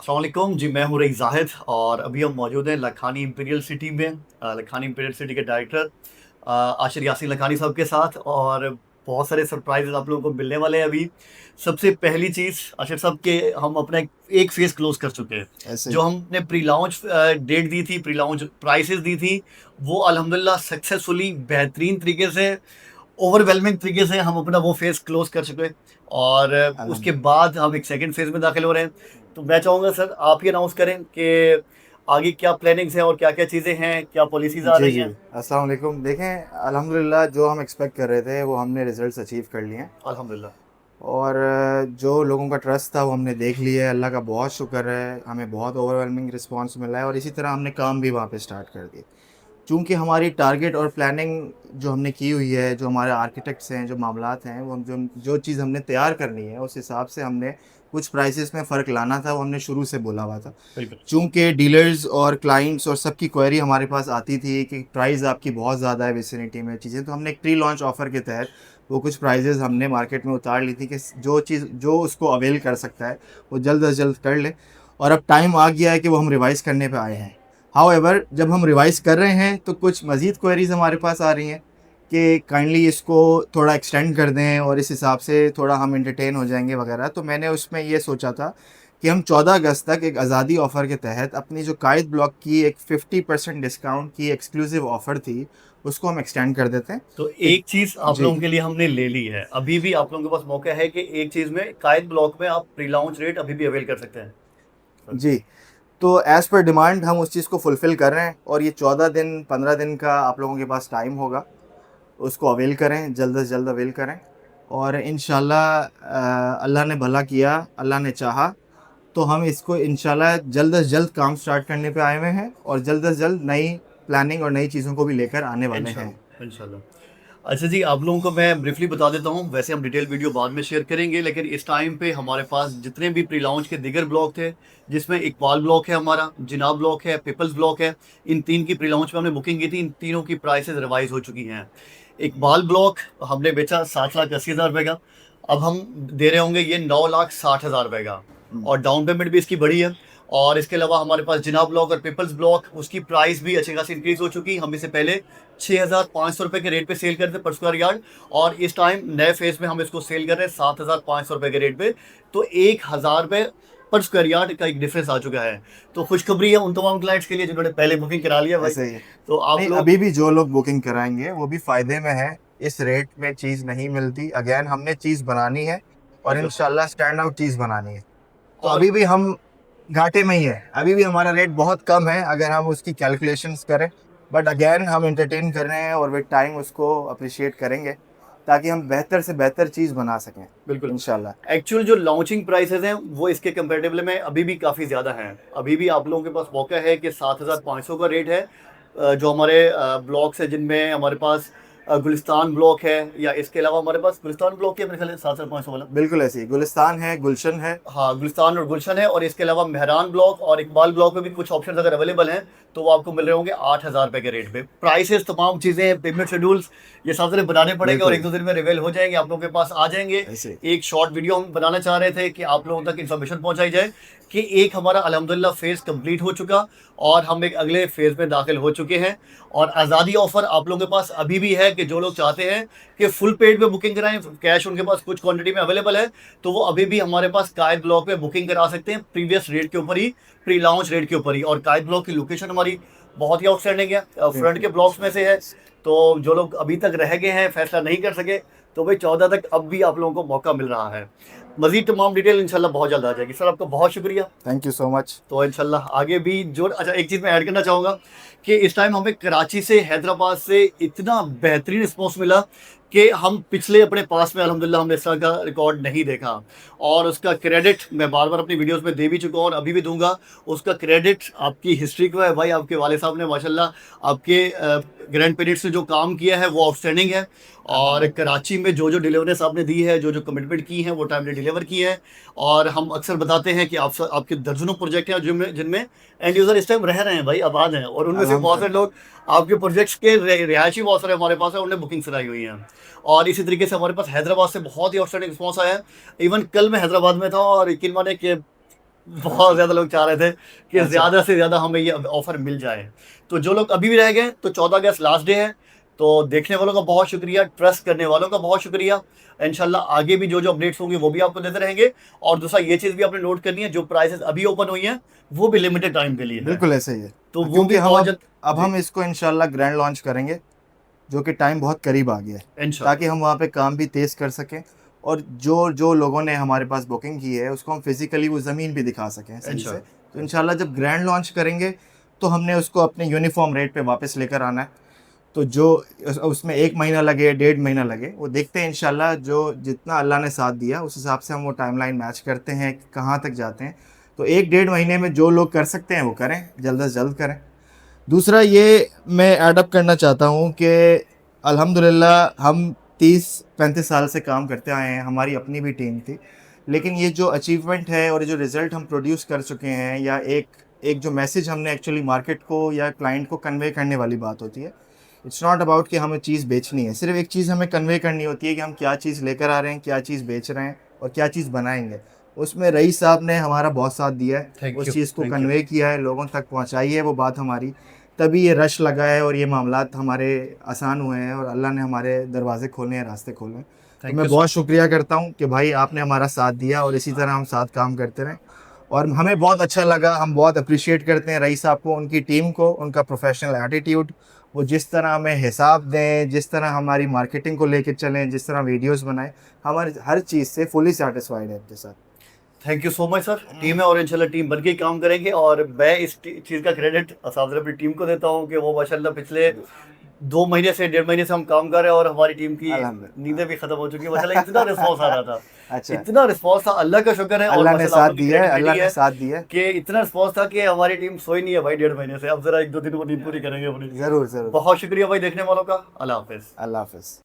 अस्सलाम वालेकुम जी। मैं हूँ रईस ज़ाहिद और अभी हम मौजूद हैं लखानी इंपीरियल सिटी में। लखानी इंपीरियल सिटी के डायरेक्टर आशिर यासीन लखानी साहब के साथ, और बहुत सारे सरप्राइजेस आप लोगों को मिलने वाले हैं अभी। सबसे पहली चीज़ आशिर साहब के, हम अपना एक फेज़ क्लोज कर चुके हैं। ऐसे जो हमने प्री लॉन्च डेट दी थी, प्री लॉन्च प्राइसेस दी थी, वो अल्हम्दुलिल्लाह सक्सेसफुली बेहतरीन तरीके से, ओवरवेलमिंग तरीके से हम अपना वो फेज़ क्लोज कर चुके हैं। और उसके अल्हम्दुलिल्लाह। बाद हम एक सेकंड फेज़ में दाखिल हो रहे हैं। तो मैं चाहूँगा सर आप ही अनाउंस करें कि आगे क्या प्लानिंग्स हैं और क्या-क्या चीज़ें हैं, क्या पॉलिसीज़ आ जी, रही जी। हैं? अस्सलाम वालेकुम। देखें, अल्हम्दुलिल्लाह जो हम एक्सपेक्ट कर रहे थे वो हमने रिज़ल्ट्स अचीव कर लिए हैं। अल्हम्दुलिल्लाह। और जो लोगों का ट्रस्ट था वो हमने देख लिया है। अल्लाह का बहुत शुक्र है, हमें बहुत ओवरवेलमिंग रिस्पॉन्स मिला है और इसी तरह हमने काम भी वहाँ पे स्टार्ट कर दिए। चूँकि हमारी टारगेट और प्लानिंग जो हमने की हुई है, जो हमारे आर्किटेक्ट्स हैं, जो मामलात हैं, वो हम जो चीज़ हमने तैयार करनी है, उस हिसाब से हमने कुछ प्राइसेस में फ़र्क लाना था, वो हमने शुरू से बोला हुआ था। बिल्कुल। चूँकि डीलर्स और क्लाइंट्स और सबकी क्वेरी हमारे पास आती थी कि प्राइस आपकी बहुत ज़्यादा है विसिनिटी में चीज़ें, तो हमने एक प्री लॉन्च ऑफ़र के तहत वो कुछ प्राइजेज़ हमने मार्केट में उतार ली थी कि जो उसको अवेल कर सकता है, वो जल्द अज़ जल्द कर ले। और अब टाइम आ गया है कि वो हम रिवाइज़ करने पे आए हैं। हाउएवर जब हम रिवाइज़ कर रहे हैं तो कुछ मज़ीद क्वेरीज़ हमारे पास आ रही हैं कि काइंडली इसको थोड़ा एक्सटेंड कर दें और इस हिसाब से थोड़ा हम एंटरटेन हो जाएँगे वगैरह। तो मैंने उसमें ये सोचा था कि हम 14 अगस्त तक एक आज़ादी ऑफ़र के तहत अपनी जो कायद ब्लॉक की एक 50% डिस्काउंट की एक्सक्लूसिव ऑफ़र थी, उसको हम एक्सटेंड कर देते हैं। तो एक एक चीज़ आप जी, लोगों के लिए हमने ले ली है। अभी भी आप लोगों के पास मौका है कि एक चीज़ में कायद ब्लॉक में आप प्री लॉन्च रेट अभी भी अवेल कर सकते हैं। सर। जी। तो एज़ पर डिमांड हम उस चीज़ को फुलफ़िल कर रहे हैं और ये 14 दिन, 15 दिन का आप लोगों के पास टाइम होगा। उसको अवेल करें, जल्द से जल्द अवेल करें और इंशाल्लाह अल्लाह ने भला किया, अल्लाह ने चाहा, तो हम इसको इंशाल्लाह जल्द से जल्द काम स्टार्ट करने पे आए हुए हैं और जल्द से जल्द नई प्लानिंग और नई चीज़ों को भी लेकर आने वाले हैं। इंशाल्लाह, इंशाल्लाह। अच्छा जी, आप लोगों को मैं ब्रीफली बता देता हूँ। वैसे हम डिटेल वीडियो बाद में शेयर करेंगे, लेकिन इस टाइम पे हमारे पास जितने भी प्री लॉन्च के दीगर ब्लॉक थे, जिसमें इकबाल ब्लॉक है हमारा, जिनाब ब्लॉक है, पीपल्स ब्लॉक है, इन 3 की प्री लॉन्च में हमने बुकिंग की थी। इन तीनों की प्राइसेज़ रिवाइज़ हो चुकी हैं। इकबाल ब्लॉक हमने बेचा 7,80,000 रुपए का, अब हम दे रहे होंगे ये 9,60,000 रुपए का, हुँ, और डाउन पेमेंट भी इसकी बढ़ी है। और इसके अलावा हमारे पास जिनाब ब्लॉक और पीपल्स ब्लॉक, उसकी प्राइस भी अच्छी खासी इंक्रीज़ हो चुकी। हम इससे पहले 6,500 रुपए के रेट पे सेल करते पर स्क्वायर यार्ड, और इस टाइम नए फेज़ में हम इसको सेल कर रहे हैं 7,500 रुपए के रेट पे। तो 1,000 रुपए पर स्क्वायर यार्ड का एक डिफरेंस आ चुका है। तो खुशखबरी है उन तमाम क्लाइंट्स के लिए जिन्होंने पहले बुकिंग करा लिया भाई। ऐसा ही है। तो आप नहीं, लोग। अभी भी जो लोग बुकिंग कराएँगे वो भी फ़ायदे में हैं। इस रेट में चीज़ नहीं मिलती। अगेन हमने चीज़ बनानी है और बिल्कुल। इंशाल्लाह स्टैंड आउट चीज़ बनानी है। तो और अभी भी हम घाटे में ही है। अभी भी हमारा रेट बहुत कम है अगर हम उसकी कैलकुलेशंस करें। बट अगेन हम एंटरटेन कर रहे हैं और विद टाइम उसको अप्रिशिएट करेंगे ताकि हम बेहतर से बेहतर चीज़ बना सकें बिल्कुल। इंशाल्लाह। एक्चुअल जो लॉन्चिंग प्राइसेज़ हैं, वो इसके कंपैरेटिव में अभी भी काफ़ी ज़्यादा हैं। अभी भी आप लोगों के पास मौका है कि 7,500 का रेट है। जो हमारे ब्लॉक्स हैं जिनमें हमारे पास गुलिस्तान ब्लॉक है, या इसके अलावा हमारे पास गुलिस्तान ब्लॉक है मेरे ख़्याल से 7,500 वाला। बिल्कुल ऐसे ही गुलिस्तान है, गुलशन है। हाँ, गुलिस्तान और गुलशन है, और इसके अलावा मेहरान ब्लॉक और इकबाल ब्लॉक में भी कुछ ऑप्शंस अगर अवेलेबल हैं, तो वो आपको मिल रहे होंगे 8,000 रुपए के रेट पे। प्राइसेस, तमाम चीज़ें, पेमेंट शेड्यूल्स, ये सब तरह बनाने पड़ेंगे और बिल्कुल 1-2 दिन में रिवील हो जाएंगे, आप लोगों के पास आ जाएंगे। ऐसे ही। एक शॉर्ट वीडियो हम बनाना चाह रहे थे कि आप लोगों तक इन्फॉर्मेशन पहुंचाई जाए कि एक हमारा अल्हम्दुलिल्लाह फेज़ कंप्लीट हो चुका, और हम एक अगले फेज़ में दाखिल हो चुके हैं। और आज़ादी ऑफ़र आप लोगों के पास अभी भी है कि जो लोग चाहते हैं कि फुल पेड पे बुकिंग कराएं, कैश उनके पास कुछ क्वांटिटी में अवेलेबल है, तो वो अभी भी हमारे पास कायद ब्लॉक पे बुकिंग करा सकते हैं प्रीवियस रेट के ऊपर ही, प्री लॉन्च रेट के ऊपर ही। और कायद ब्लॉक की लोकेशन हमारी बहुत ही आउटस्टैंडिंग है, फ्रंट के ब्लॉक्स में से है। तो जो लोग अभी तक रह गए हैं, फैसला नहीं कर सके, तो भाई 14 तक अब भी आप लोगों को मौका मिल रहा है। मजीद तमाम डिटेल इंशाल्लाह बहुत जल्द आ जाएगी। सर आपका बहुत शुक्रिया। Thank you so much. तो इंशाल्लाह आगे भी जो, अच्छा एक चीज़ मैं ऐड करना चाहूँगा कि इस टाइम हमें कराची से, हैदराबाद से इतना बेहतरीन रिस्पॉन्स मिला कि हम पिछले अपने पास में अल्हम्दुलिल्लाह हमने इस तरह का रिकॉर्ड नहीं देखा। और उसका क्रेडिट मैं बार बार अपनी वीडियोस में दे भी चुका हूँ और अभी भी दूंगा। उसका क्रेडिट आपकी हिस्ट्री को है भाई। आपके वाले साहब ने माशाल्लाह आपके ग्रैंड पेरेंट्स ने जो काम किया है वो आउटस्टैंडिंग है। और कराची में जो जो डिलीवरेंस आपने दी है, जो जो कमिटमेंट की है, वो टाइमली डिलीवर की है। और हम अक्सर बताते हैं कि आपके दर्जनों प्रोजेक्ट हैं जिनमें जिनमें एंड यूज़र इस टाइम रह रहे हैं भाई, आबाद हैं, और उनमें से बहुत से अल्हम्दुलिल्लाह। लोग आपके प्रोजेक्ट्स के रिहायशी बहुत सारे हमारे पास है, उन्होंने बुकिंग कराई हुई हैं। और इसी तरीके से हमारे पास हैदराबाद से बहुत ही आउटस्टैंडिंग रिस्पॉन्स आया है। इवन कल मैं हैदराबाद में था और यकीन माने कि बहुत ज़्यादा लोग चाह रहे थे कि अच्छा। ज़्यादा से ज़्यादा हमें ये ऑफ़र मिल जाए। तो जो लोग अभी भी रह गए, तो 14 अगस्त लास्ट डे है। तो देखने वालों का बहुत शुक्रिया, ट्रस्ट करने वालों का बहुत शुक्रिया। इंशाल्लाह आगे भी जो-जो अपडेट्स होंगी वो भी आपको देते रहेंगे। और दूसरा ये चीज़ भी आपने नोट करनी है, जो प्राइसेज़ अभी ओपन हुई हैं, वो भी लिमिटेड टाइम के लिए है। बिल्कुल ऐसे ही है। तो वो क्योंकि भी हम बहुत जल्द अब जी, हम इसको इंशाल्लाह ग्रैंड लॉन्च करेंगे, जो कि टाइम बहुत करीब आ गया है, ताकि इंशाल्लाह, हम वहाँ पे काम भी तेज़ कर सकें और जो जो लोगों ने हमारे पास बुकिंग की है उसको हम फिज़िकली वो ज़मीन भी दिखा सकें सही से। तो इंशाल्लाह, इंशाल्लाह जब ग्रैंड लॉन्च करेंगे तो हमने उसको अपने यूनिफ़ॉर्म रेट पे वापस लेकर आना है। तो जो उसमें 1 महीना लगे, 1.5 महीना लगे, वो देखते हैं इंशाल्लाह जो जितना अल्लाह ने साथ दिया उस हिसाब से हम वो टाइमलाइन मैच करते हैं कि कहाँ तक जाते हैं। तो 1 डेढ़ महीने में जो लोग कर सकते हैं वो करें, जल्द से जल्द करें। दूसरा ये मैं ऐड अप करना चाहता हूँ कि अल्हम्दुलिल्लाह हम 30-35 साल से काम करते आए हैं, हमारी अपनी भी टीम थी। लेकिन ये जो अचीवमेंट है और ये जो रिज़ल्ट हम प्रोड्यूस कर चुके हैं या एक एक जो मैसेज हमने एक्चुअली मार्केट को या क्लाइंट को कन्वे करने वाली बात होती है। इट्स नॉट अबाउट कि हमें चीज़ बेचनी है, सिर्फ़ एक चीज़ हमें कन्वे करनी होती है कि हम क्या चीज़ लेकर आ रहे हैं, क्या चीज़ बेच रहे हैं और क्या चीज़ बनाएँगे। उसमें रईस साहब ने हमारा बहुत साथ दिया है, थैंक उस यू, चीज़ को थैंक यू, कन्वे किया है, लोगों तक पहुँचाई है वो बात हमारी। तभी ये रश लगा है और ये मामलात हमारे आसान हुए हैं और अल्लाह ने हमारे दरवाज़े खोले हैं, रास्ते खोले हैं। तो थैंक मैं यू सो बहुत शुक्रिया करता हूँ कि भाई आपने हमारा साथ दिया और इसी तरह हम साथ काम करते रहें। और हमें बहुत अच्छा लगा, हम बहुत एप्रिशिएट करते हैं रईस साहब को, उनकी टीम को, उनका प्रोफ़ेशनल एटीट्यूड, वो जिस तरह हमें हिसाब दें, जिस तरह हमारी मार्केटिंग को लेके चलें, जिस तरह वीडियोज़ बनाएँ, हमारी हर चीज़ से फुली सैटिस्फाइड है इनके साथ। Thank you so much sir. Team है और इंशाल्लाह टीम बन के ही काम करेंगे। और मैं इस चीज़ का क्रेडिट सादर अपनी टीम को देता हूँ कि वो माशाल्लाह पिछले 2 महीने से, 1.5 महीने से हम काम कर रहे हैं और हमारी टीम की अल्हम्दुलिल्लाह। नींदें भी खत्म हो चुकी है। माशाल्लाह इतना रिस्पॉन्स आ रहा था, अच्छा, इतना रिस्पॉन्स था, अल्लाह का शुक्र है। और अल्लाह ने माशाल्लाह आप साथ लोग की दिया है, अल्लाह क्रिएटिविटी ने है साथ दिया है। कि इतना रिस्पॉन्स था कि हमारी टीम सोई नहीं है भाई 1.5 महीने से। अब ज़रा 1-2 दिन वो नींद पूरी करेंगे अपनी। ज़रूर, ज़रूर। बहुत शुक्रिया भाई देखने वालों का। अल्लाह हाफ़िज़। अल्लाह हाफ़िज़।